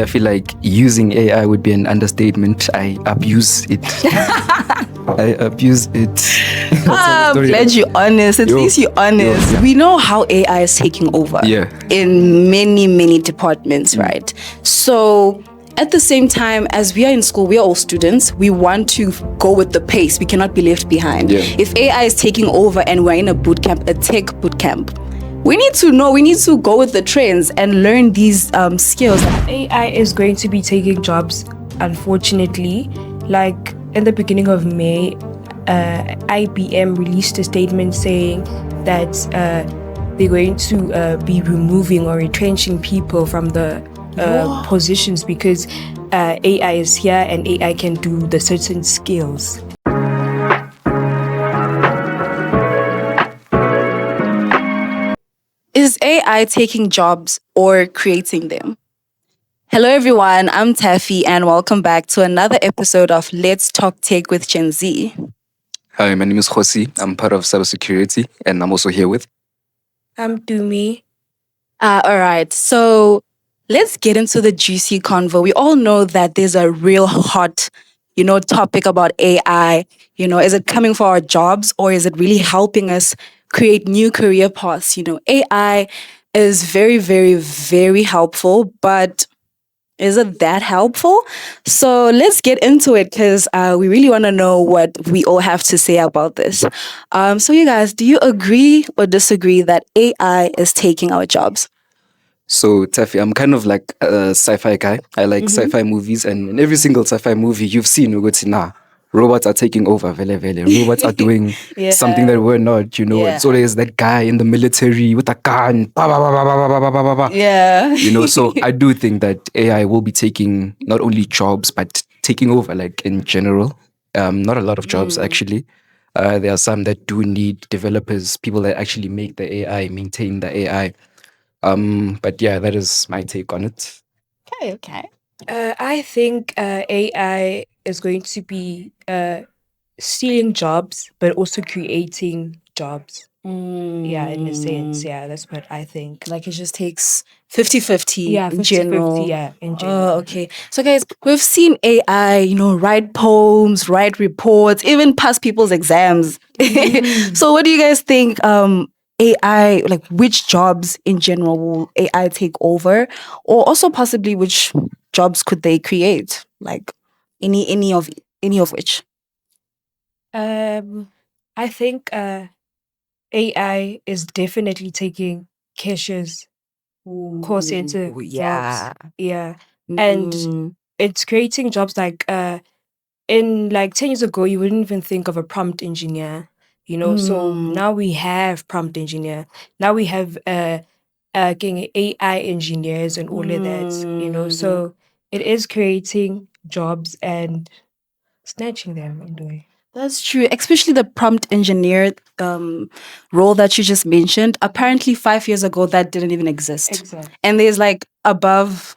I feel like using AI would be an understatement. I abuse it. I abuse it. I'm glad you're honest. At least you're honest. Yeah. We know how AI is taking over in many, many departments, right? So at the same time, as we are in school, we are all students. We want to go with the pace. We cannot be left behind. Yeah. If AI is taking over and we're in a boot camp, a tech boot camp, we need to know, we need to go with the trends and learn these skills. AI is going to be taking jobs, unfortunately. Like in the beginning of May, IBM released a statement saying that they're going to be removing or retrenching people from the positions because AI is here and AI can do the certain skills. Is AI taking jobs or creating them? Hello everyone, I'm Taffy and welcome back to another episode of Let's Talk Tech with Gen Z. Hi, my name is Khosi. I'm part of cybersecurity and I'm also here with... I'm Ndumi. Alright, so let's get into the juicy convo. We all know that there's a real hot, topic about AI. Is it coming for our jobs or is it really helping us create new career paths? AI is very, very, very helpful, but is it that helpful? So let's get into it because we really want to know what we all have to say about this. So you guys, do you agree or disagree that AI is taking our jobs? So, Taffy, I'm kind of like a sci-fi guy. I like sci-fi movies, and in every single sci-fi movie you've seen, robots are taking over, robots are doing something that we're not, It's always that guy in the military with a gun, So I do think that AI will be taking not only jobs, but taking over, like in general. Not a lot of jobs, actually. There are some that do need developers, people that actually make the AI, maintain the AI. But yeah, that is my take on it. Okay. I think AI is going to be stealing jobs, but also creating jobs. Yeah, in a sense. Yeah, that's what I think. Like it just takes 50-50 in 50-50, general. yeah, in general. Oh, okay. So guys, we've seen AI, write poems, write reports, even pass people's exams. So what do you guys think AI, like which jobs in general will AI take over? Or also possibly which jobs could they create? Like any of which? I think AI is definitely taking cashiers, call center jobs. Yeah. And it's creating jobs like in like 10 years ago, you wouldn't even think of a prompt engineer, So now we have prompt engineer. Now we have getting AI engineers and all of that, So it is creating jobs and snatching them in a way. That's true, especially the prompt engineer role that you just mentioned. Apparently 5 years ago, that didn't even exist. Exactly. And there's like above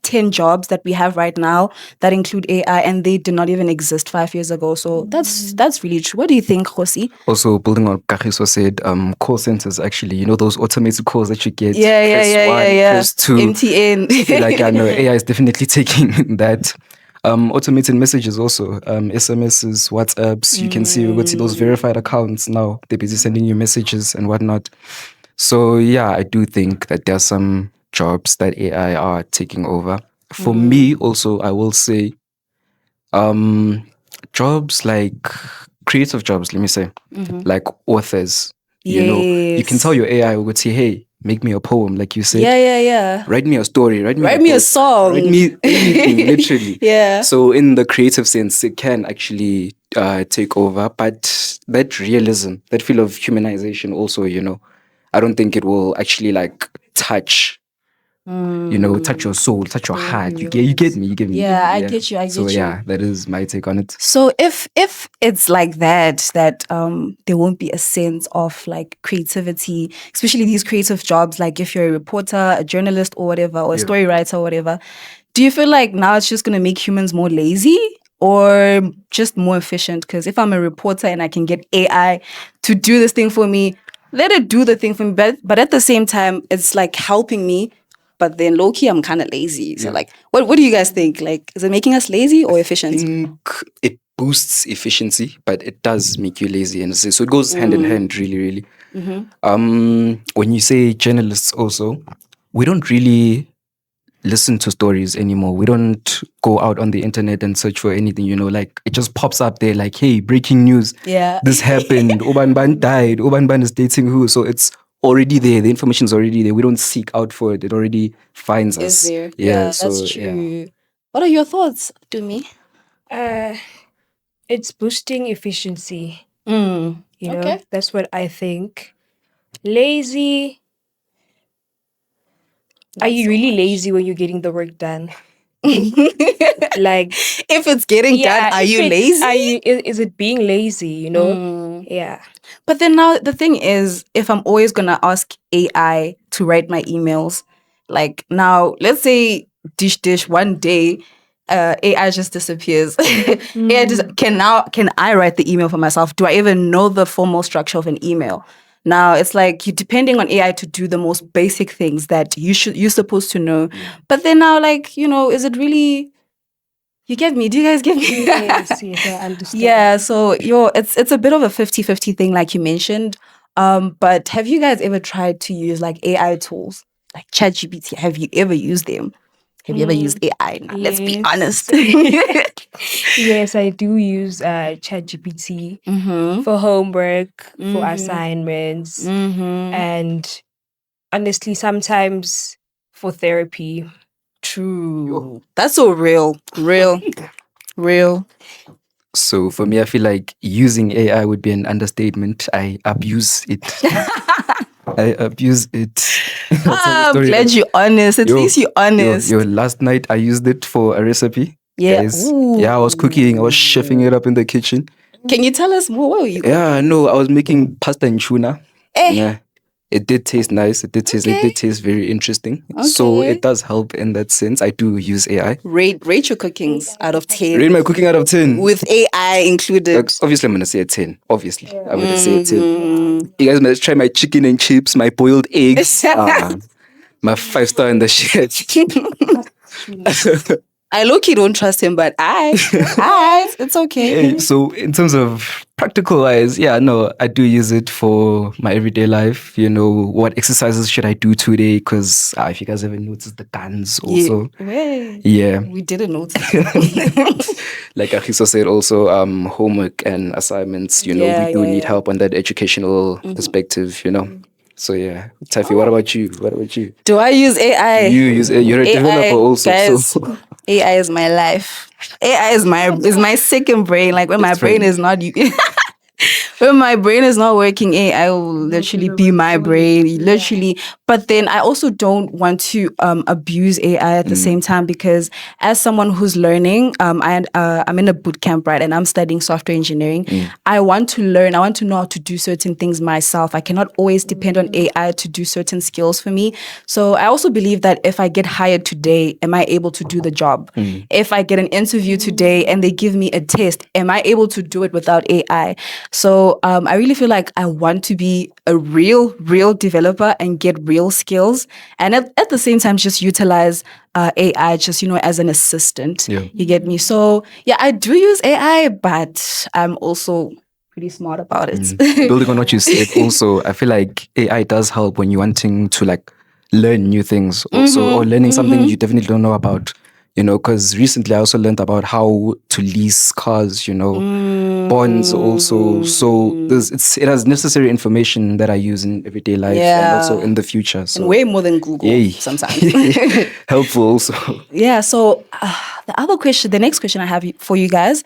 10 jobs that we have right now that include AI, and they did not even exist 5 years ago. So that's really true. What do you think, Khosi? Also, building on Kagiso said, call centers actually, those automated calls that you get. Yeah. Press 2. MTN. I feel like I know AI is definitely taking that. Automated messages also, SMSs, WhatsApps. You can see those verified accounts now. They're busy sending you messages and whatnot. So yeah, I do think that there are some jobs that AI are taking over. For me, also, I will say, jobs like creative jobs. Let me say, like authors. You can tell your AI will say, "Hey, make me a poem," like you said. Yeah. Write me a story. Write me a song. Write me anything, literally. Yeah. So in the creative sense, it can actually take over. But that realism, that feel of humanization also, I don't think it will actually like touch, touch your soul, touch your heart. You get me. Yeah, I get you. So yeah, that is my take on it. So if it's like that there won't be a sense of like creativity, especially these creative jobs, like if you're a reporter, a journalist or whatever, or a story writer or whatever, do you feel like now it's just going to make humans more lazy or just more efficient? Because if I'm a reporter and I can get AI to do this thing for me, let it do the thing for me. But at the same time, it's like helping me. but then low key, I'm kind of lazy. So Yeah. like, what do you guys think? Like, is it making us lazy or I efficient? think it boosts efficiency, but it does make you lazy, and so it goes hand in hand, really, really. When you say journalists, also, we don't really listen to stories anymore. We don't go out on the internet and search for anything, like it just pops up there like, hey, breaking news. Yeah. This happened. Oban Ban died. Oban Ban is dating who? So it's already there. The information is already there. We don't seek out for it. It already finds us. Is there? Yeah, That's so, true. yeah. What are your thoughts, Ndumi? It's boosting efficiency. Mm. You know, Okay. that's what I think. Lazy. Are Not you so really much. lazy when you're getting the work done? Like, If it's getting done, are if you it's- lazy? Are you? Is it being lazy? You know? Yeah. But then now the thing is, if I'm always gonna ask AI to write my emails, like now, let's say dish one day, AI just disappears. AI just can I write the email for myself? Do I even know the formal structure of an email? Now it's like you depending on AI to do the most basic things that you're supposed to know. But then now, like, is it really? You get me? Do you guys get me? Yes, I understand. Yeah, so it's a bit of a 50-50 thing, like you mentioned. But have you guys ever tried to use like AI tools like ChatGPT? Have you ever used them? Have you ever used AI? Now, let's be Yes. honest. Yes, I do use ChatGPT for homework, for assignments, and honestly, sometimes for therapy. True. That's so real. Real. So for me, I feel like using AI would be an understatement. I abuse it. I abuse it. I'm glad you're honest. At least you're honest. Last night I used it for a recipe. Yeah. Guys. Ooh. Yeah, I was cooking. I was chefing it up in the kitchen. Can you tell us more? What were you? Yeah, no, I was making pasta and tuna. Yeah. It did taste nice. It did taste very interesting. So Okay. it does help in that sense. I do use AI. Rate your cookings out of 10. Rate my cooking out of 10. With AI included. Like, obviously, I'm going to say a 10. Obviously. I'm going to say a 10. You guys must try my chicken and chips, my boiled eggs. My 5-star in the shit. I low-key don't trust him, but it's okay. So in terms of practical wise, yeah, no, I do use it for my everyday life. What exercises should I do today? Because if you guys ever noticed the guns also. Yeah. We didn't notice. Like Akhiso said also, homework and assignments, we do need help on that educational perspective, So yeah. Taffy, what about you? Do I use AI? You're a developer also. Guys, so AI is my life. AI is my second brain. Like when my brain is not when my brain is not working, AI will literally be my brain. Literally. But then I also don't want to abuse AI at the same time, because as someone who's learning, I'm in a boot camp, right? And I'm studying software engineering. I want to learn. I want to know how to do certain things myself. I cannot always depend on AI to do certain skills for me. So I also believe that if I get hired today, am I able to do the job? If I get an interview today and they give me a test, am I able to do it without AI? So I really feel like I want to be a real developer and get real skills, and at the same time just utilize AI just as an assistant. Yeah. You get me? So yeah, I do use AI, but I'm also pretty smart about it. Building on what you said, also, I feel like AI does help when you're wanting to like learn new things also, or learning something you definitely don't know about. Because recently I also learned about how to lease cars, bonds also. So it has necessary information that I use in everyday life and also in the future. So And way more than Google sometimes. helpful also. Yeah. So the next question I have for you guys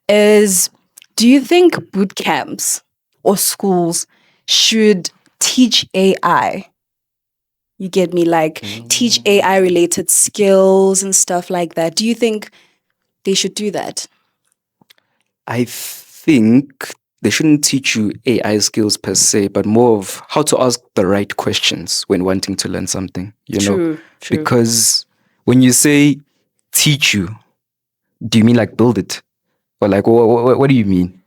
is, do you think boot camps or schools should teach AI? You get me? Like teach AI related skills and stuff like that. Do you think they should do that? I think they shouldn't teach you AI skills per se, but more of how to ask the right questions when wanting to learn something, True. Because when you say teach you, do you mean like build it? Or like, what do you mean?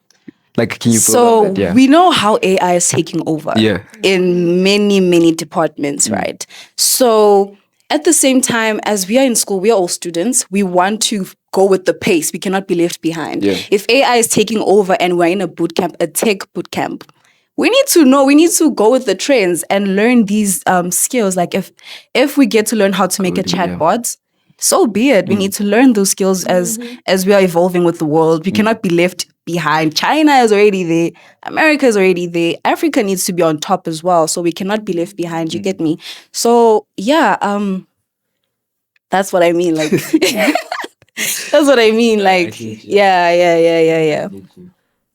Like, can you build on that? Yeah. We know how AI is taking over Yeah. in many, many departments, right? So at the same time, as we are in school, we are all students. We want to go with the pace. We cannot be left behind. Yeah. If AI is taking over and we're in a boot camp, a tech boot camp, we need to know. We need to go with the trends and learn these skills. Like if we get to learn how to make a Coding, yeah. chatbot, so be it. We need to learn those skills as we are evolving with the world. We cannot be left behind. China is already there. America is already there. Africa needs to be on top as well. So we cannot be left behind. You get me? So yeah, that's what I mean. Like that's what I mean. Like yeah.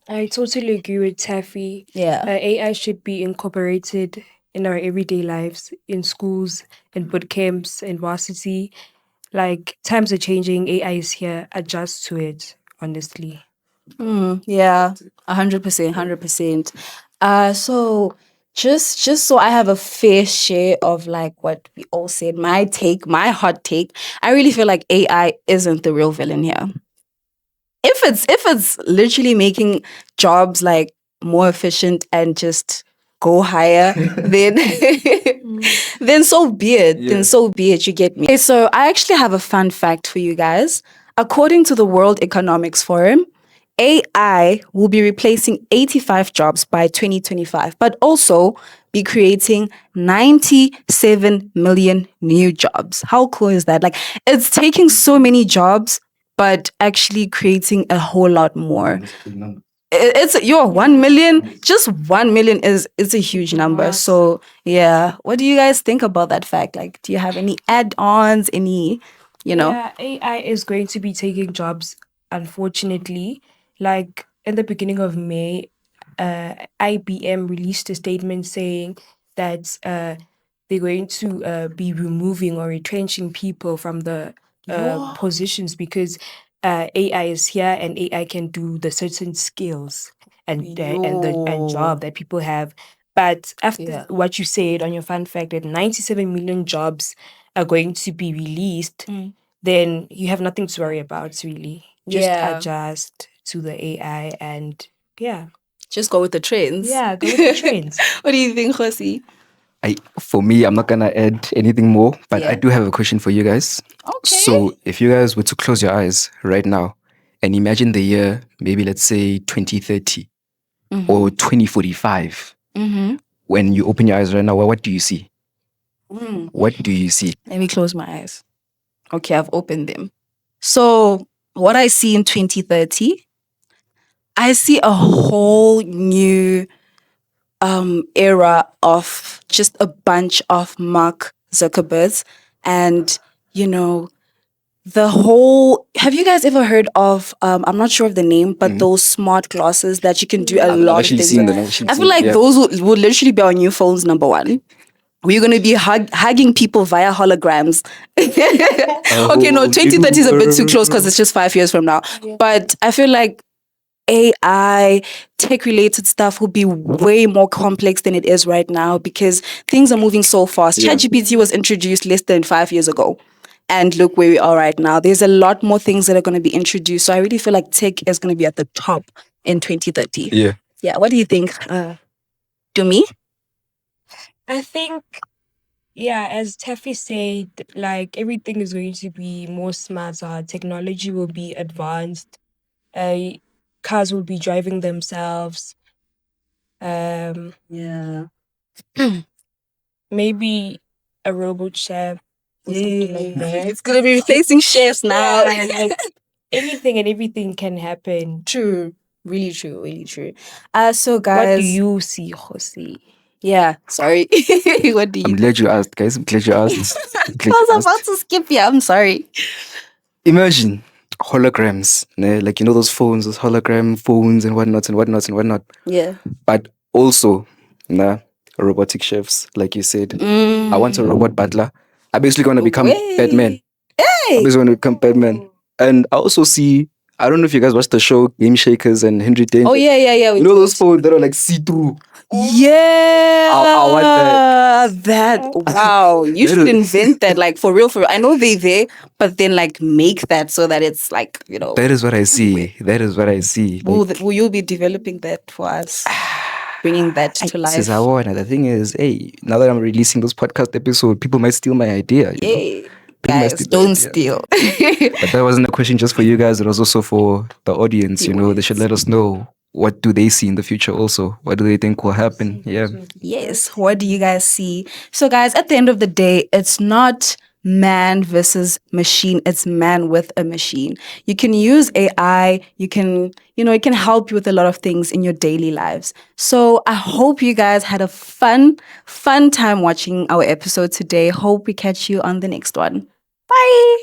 I totally agree with Taffy. Yeah. AI should be incorporated in our everyday lives, in schools, in boot camps, in varsity. Like, times are changing, AI is here. Adjust to it, honestly. Yeah, 100%, 100%. So just so I have a fair share of like what we all said, my take, my hot take, I really feel like AI isn't the real villain here. If it's literally making jobs like more efficient and just go higher, then then so be it. Yeah. Then so be it. You get me. Okay, so I actually have a fun fact for you guys. According to the World Economics Forum, AI will be replacing 85 jobs by 2025, but also be creating 97 million new jobs. How cool is that? Like, it's taking so many jobs, but actually creating a whole lot more. It's 1 million, just 1 million is a huge number. So yeah, what do you guys think about that fact? Like, do you have any add-ons, any, Yeah, AI is going to be taking jobs, unfortunately. Like, in the beginning of May, IBM released a statement saying that they're going to be removing or retrenching people from the positions because AI is here and AI can do the certain skills and job that people have. But after what you said on your fun fact that 97 million jobs are going to be released, then you have nothing to worry about, really. Just Yeah. adjust to the AI and yeah. just go with the trends? Yeah, go with the trends. What do you think, Khosi? For me, I'm not gonna add anything more, but I Yeah. do have a question for you guys. Okay. So if you guys were to close your eyes right now and imagine the year, maybe let's say 2030 or 2045, when you open your eyes right now, what do you see? What do you see? Let me close my eyes. Okay, I've opened them. So what I see in 2030, I see a whole new era of just a bunch of Mark Zuckerbergs and the whole. Have you guys ever heard of I'm not sure of the name, but those smart glasses that you can do a lot of actually things seen with? them. I feel like those would literally be on your phones, number one. We're going to be hugging people via holograms. Okay, no, 2030 is a bit too close because it's just 5 years from now. But I feel like AI, tech-related stuff will be way more complex than it is right now because things are moving so fast. Yeah. ChatGPT was introduced less than 5 years ago. And look where we are right now. There's a lot more things that are going to be introduced. So I really feel like tech is going to be at the top in 2030. Yeah. Yeah, what do you think? To me? I think, yeah, as Taffy said, like everything is going to be more smarter. Technology will be advanced. Cars will be driving themselves. Yeah. Maybe a robot chef or something like that. It's going to be replacing chefs now. Yeah, like anything and everything can happen. True. Really true. Really true. So guys. What do you see, Khosi? Yeah, sorry. What do you I'm glad you asked, guys. I'm glad you asked. I was about to skip you. I'm sorry. Imagine holograms, né? Like those phones, those hologram phones and whatnot. Yeah. But also, robotic chefs, like you said. I want a robot butler. I'm basically going to become Batman. Hey! I'm basically going to become Batman. And I also see, I don't know if you guys watched the show Game Shakers and Henry Danger. Oh, yeah. You know those phones that are like see-through? Yeah. I want that. Wow. You should invent that, like, for real. I know they're there, but then, like, make that so that it's, like, That is what I see. That is what I see. Will you be developing that for us? bringing that to life. The thing is, hey, now that I'm releasing this podcast episode, people might steal my idea. You know? Yay. People might Guys, steal my don't idea. steal. But that wasn't a question just for you guys. It was also for the audience. You know, they should let us know, what do they see in the future also? What do they think will happen? Yeah. Yes. What do you guys see? So, guys, at the end of the day, it's not man versus machine. It's man with a machine. You can use AI. You can, it can help you with a lot of things in your daily lives. So I hope you guys had a fun time watching our episode today. Hope we catch you on the next one. Bye.